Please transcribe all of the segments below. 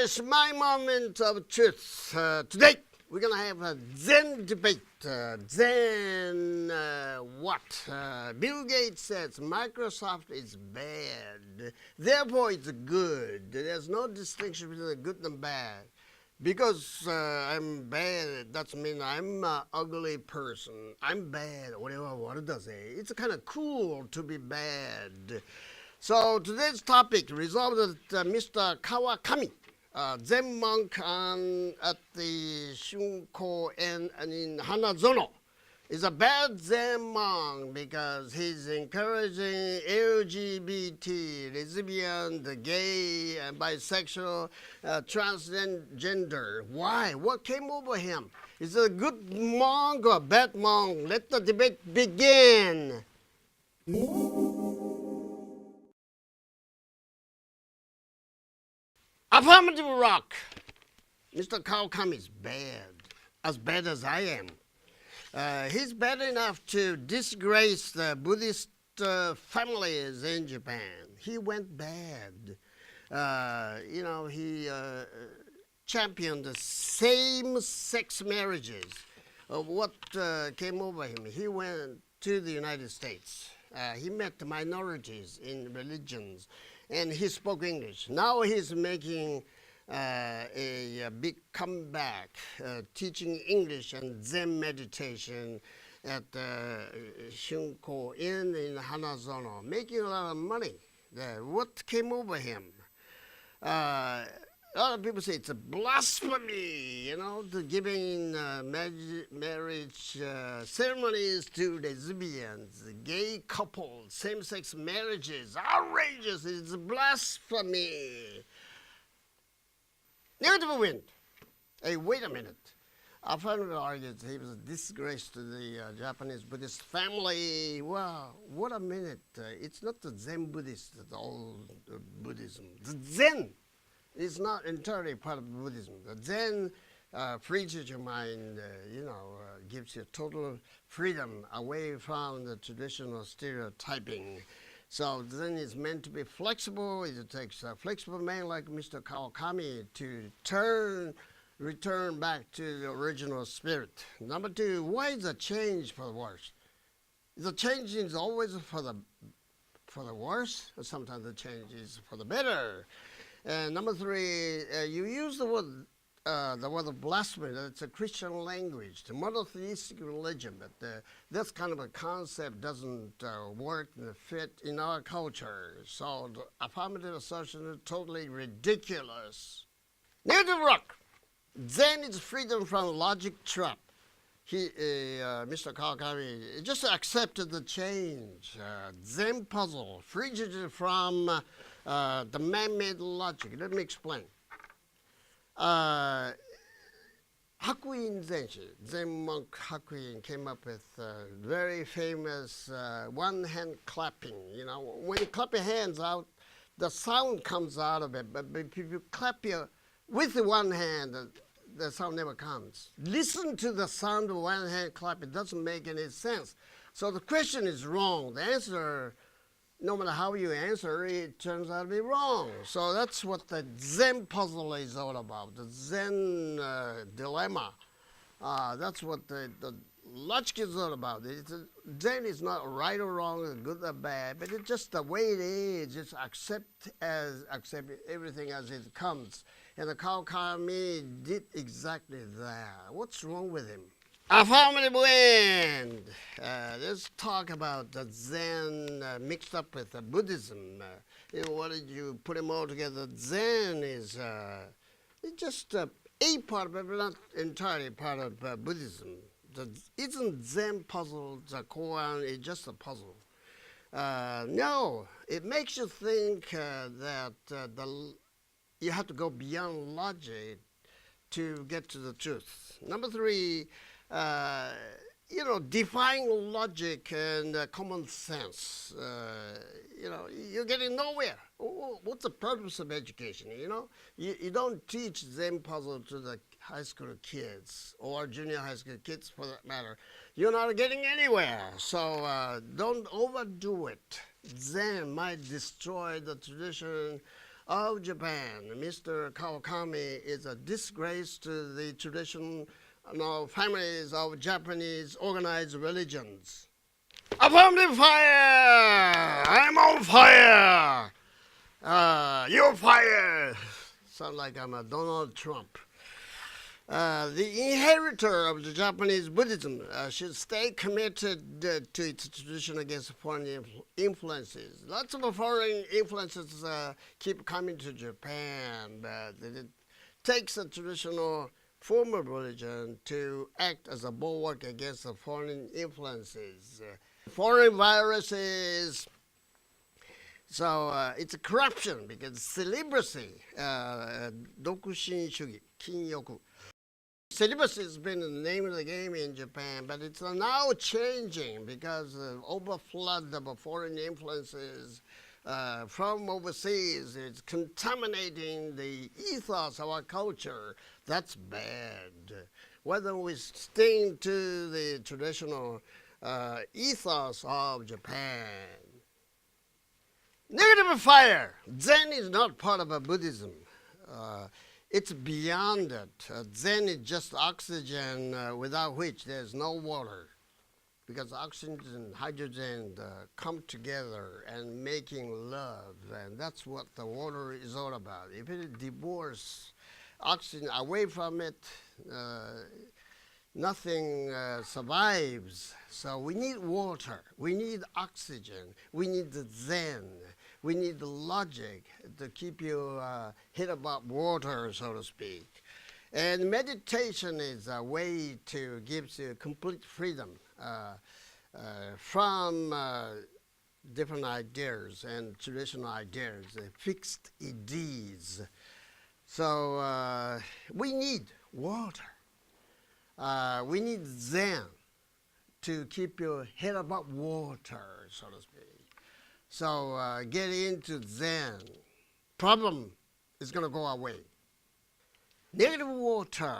Yes, my moment of truth. Today, we're going to have a Zen debate. Zen, what? Bill Gates says Microsoft is bad. Therefore, it's good. There's no distinction between the good and bad. Because I'm bad, that means I'm an ugly person. I'm bad, whatever what does it. It's kind of cool to be bad. So today's topic resolved that Mr. Kawakami, Zen monk at the Shunko-en in Hanazono, is a bad Zen monk because he's encouraging LGBT, lesbian, the gay, and bisexual, transgender. Why? What came over him? Is it a good monk or a bad monk? Let the debate begin. Affirmative rock. Mr. Kawakami is bad as I am. He's bad enough to disgrace the Buddhist families in Japan. He went bad. He championed the same-sex marriages. What came over him? He went to the United States. He met the minorities in religions, and he spoke English. Now he's making a big comeback, teaching English and Zen meditation at Shunko Inn in Hanazono, making a lot of money. What came over him? A lot of people say it's a blasphemy, to giving marriage ceremonies to lesbians, gay couples, same-sex marriages. Outrageous! It's a blasphemy. Negative wind. Hey, wait a minute. Affirmative argues he was a disgrace to the Japanese Buddhist family. Well, what a minute. It's not the Zen Buddhist, the old Buddhism. The Zen is not entirely part of Buddhism. The Zen frees your mind, gives you total freedom away from the traditional stereotyping. So Zen is meant to be flexible. It takes a flexible man like Mr. Kawakami to return back to the original spirit. Number two, why is the change for the worse? The change is always for the worse, or sometimes the change is for the better. And number three, you use the word of blasphemy. It's a Christian language, the monotheistic religion, but this kind of a concept doesn't work and fit in our culture. So the affirmative assertion is totally ridiculous. Negative rock. Zen is freedom from logic trap. Mr. Kawakami just accepted the change. Zen puzzle, frees you from the man-made logic. Let me explain. Hakuin Zenshi, Zen monk Hakuin, came up with very famous one-hand clapping. When you clap your hands out, the sound comes out of it. But if you clap with the one hand, the sound never comes. Listen to the sound of one-hand clap. It doesn't make any sense. So the question is wrong. The answer, no matter how you answer, it turns out to be wrong. So that's what the Zen puzzle is all about, the Zen dilemma. That's what the logic is all about. Zen is not right or wrong, good or bad, but it's just the way it is. Just accept everything as it comes. And the Kawakami did exactly that. What's wrong with him? Affirmative wind. Let's talk about the Zen mixed up with Buddhism. What did you put them all together? Zen is it's just a part of it, but not entirely part of Buddhism. Isn't Zen puzzle, the koan, is just a puzzle? No, it makes you think that you have to go beyond logic to get to the truth. Number three, defying logic and common sense. You're getting nowhere. What's the purpose of education? You don't teach Zen puzzle to the high school kids or junior high school kids for that matter. You're not getting anywhere. So don't overdo it. Zen might destroy the tradition of Japan. Mr. Kawakami is a disgrace to the traditional families of Japanese organized religions. Affirmative fire! I'm on fire! You're fired! Sound like I'm a Donald Trump. The inheritor of the Japanese Buddhism should stay committed to its tradition against foreign influences. Lots of foreign influences keep coming to Japan, but it takes a traditional form of religion to act as a bulwark against the foreign influences. Foreign viruses. So it's a corruption because celibacy, 独身主義, 禁欲. Celibacy has been the name of the game in Japan, but it's now changing because of overflood of foreign influences from overseas. It's contaminating the ethos of our culture. That's bad. Whether we sting to the traditional ethos of Japan. Negative fire. Zen is not part of Buddhism. It's beyond it. Zen is just oxygen without which there's no water. Because oxygen and hydrogen come together and making love. And that's what the water is all about. If it divorces oxygen away from it, nothing survives. So we need water. We need oxygen. We need the Zen. We need the logic to keep you hit above water, so to speak. And meditation is a way to give you complete freedom from different ideas and traditional ideas, fixed ideas. So we need water. We need Zen to keep your head above water, so to speak. So get into Zen. Problem is going to go away. Negative water.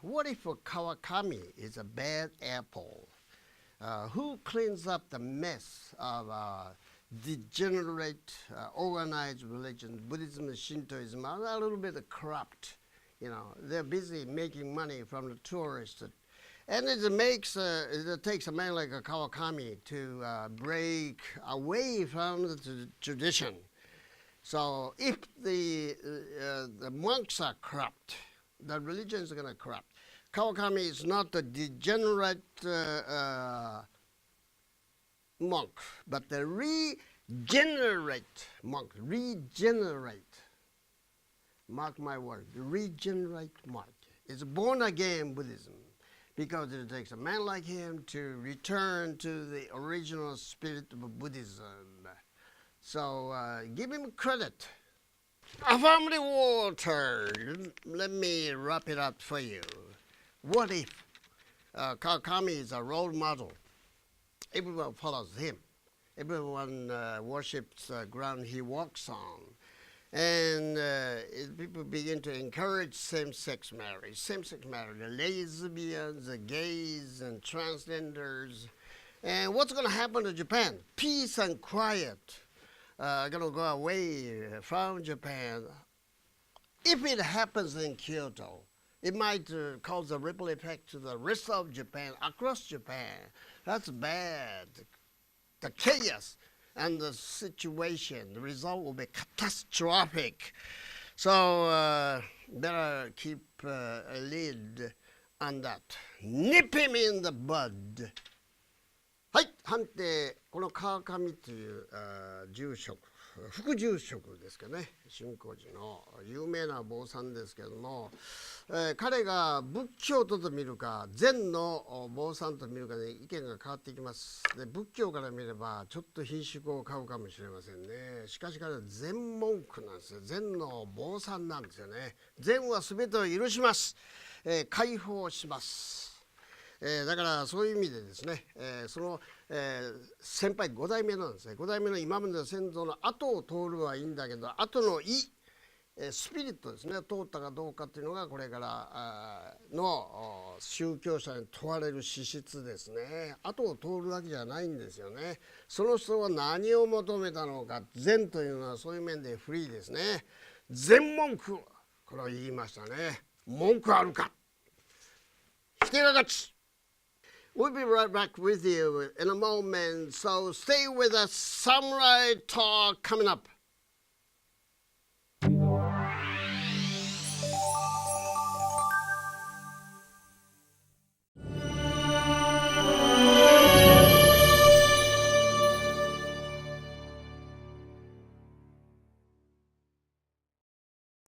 What if Kawakami is a bad apple? Who cleans up the mess of degenerate, organized religion? Buddhism and Shintoism are a little bit corrupt. You know, they're busy making money from the tourists. And it takes a man like a Kawakami to break away from the tradition. So if the monks are corrupt, the religion is going to corrupt. Kawakami is not a degenerate monk, but the regenerate monk. Regenerate. Mark my word. Regenerate monk. It's born-again Buddhism. Because it takes a man like him to return to the original spirit of Buddhism. So give him credit. Affirmative water. Let me wrap it up for you. What if Kawakami is a role model? Everyone follows him. Everyone worships the ground he walks on. And people begin to encourage same-sex marriage. Same-sex marriage, the lesbians, the gays, and transgenders. And what's going to happen to Japan? Peace and quiet are going to go away from Japan. If it happens in Kyoto, it might cause a ripple effect to the rest of Japan, across Japan. That's bad. The chaos and the situation, the result will be catastrophic. So better keep a lid on that. Nip him in the bud. はい、判定。この川上という住職、副住職ですかね、新光寺の有名な坊さんですけども、彼が仏教徒と見るか禅の坊さんと見るかで意見が変わっていきます。で、仏教から見ればちょっと品種を買うかもしれませんね。しかし彼は禅文句なんですよ。禅の坊さんなんですよね。禅は全てを許します。解放します。だからそういう意味でですね、その、先輩5代目なんですね。5代目の今までの先祖の後を通るはいいんだけど、後のスピリットですね、通ったかどうかっていうのがこれからの宗教者に問われる資質ですね。後を通るわけじゃないんですよね。その人は何を求めたのか、禅というのはそういう面でフリーですね。全文句、これを言いましたね。文句あるか。否定が勝ち。We'll be right back with you in a moment, so stay with us. Samurai Talk coming up.